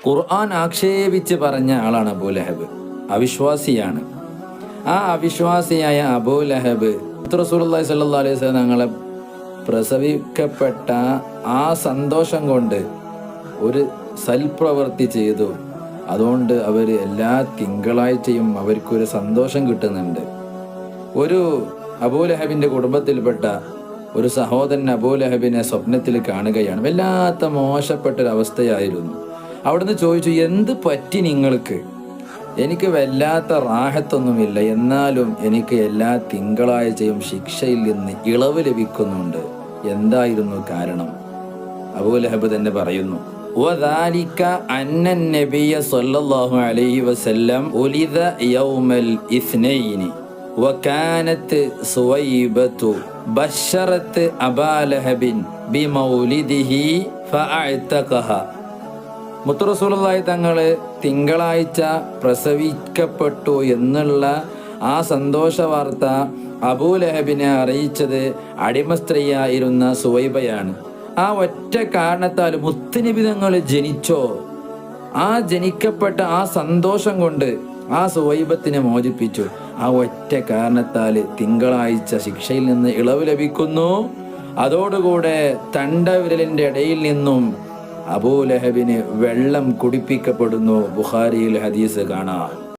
ഖുർആൻ ആക്ഷേപിച്ച് പറഞ്ഞ ആളാണ് അബൂ ലഹബ്. അവിശ്വാസിയാണ്. ആ അവിശ്വാസിയായ അബൂ ലഹബ് റസൂലുള്ളാഹി സ്വല്ലല്ലാഹു അലൈഹി വസല്ലം തങ്ങളെ പ്രസവിക്കപ്പെട്ട ആ സന്തോഷം കൊണ്ട് ഒരു സൽപ്രവൃത്തി ചെയ്തു. അതുകൊണ്ട് അവർ എല്ലാ തിങ്കളാഴ്ചയും അവർക്കൊരു സന്തോഷം കിട്ടുന്നുണ്ട്. ഒരു അബൂ ലഹബിൻ്റെ കുടുംബത്തിൽപ്പെട്ട ഒരു സഹോദരൻ അബൂ ലഹബിനെ സ്വപ്നത്തിൽ കാണുകയാണ്. വല്ലാത്ത മോശപ്പെട്ടൊരവസ്ഥയായിരുന്നു. അവിടുന്ന് ചോദിച്ചു, എന്ത് പറ്റി നിങ്ങൾക്ക്? എനിക്ക് വല്ലാത്ത റാഹത്തൊന്നുമില്ല, എന്നാലും എനിക്ക് എല്ലാ തിങ്കളാഴ്ചയും ശിക്ഷയിൽ നിന്ന് ഇളവ് ലഭിക്കുന്നുണ്ട്. എന്തായിരുന്നു കാരണം? അബൂ ലഹബ് തന്നെ പറയുന്നു, വദാലിക അന്ന നബിയ സ്വല്ലല്ലാഹു അലൈഹി വസല്ലം ഉലിദ യൗമൽ ഇസ്നൈനി വകാനത്ത് സുവൈബത്തു ബശറത്ത് അബാ ലഹബിൻ ബിമൗലിദിഹി ഫഅഅതഖഹ. മുത്ത് റസൂലുള്ളാഹി തങ്ങള് തിങ്കളാഴ്ച പ്രസവിക്കപ്പെട്ടു എന്നുള്ള ആ സന്തോഷ വാർത്ത അബൂ ലഹബിനെ അറിയിച്ചത് അടിമ സ്ത്രീയായിരുന്ന സുവൈബയാണ്. ആ ഒറ്റ കാരണത്താൽ മുത്തുനബി തങ്ങൾ ജനിച്ചോ, ആ ജനിക്കപ്പെട്ട ആ സന്തോഷം കൊണ്ട് ആ സുവൈബത്തിനെ മോചിപ്പിച്ചു. ആ ഒറ്റ കാരണത്താൽ തിങ്കളാഴ്ച ശിക്ഷയിൽ നിന്ന് ഇളവ് ലഭിക്കുന്നു. അതോടുകൂടെ തണ്ടവിരലിൻ്റെ ഇടയിൽ നിന്നും അബൂ ലഹബിന് വെള്ളം കുടിപ്പിക്കപ്പെടുന്നു. ബുഖാരിയിൽ ഹദീസ് കാണാം.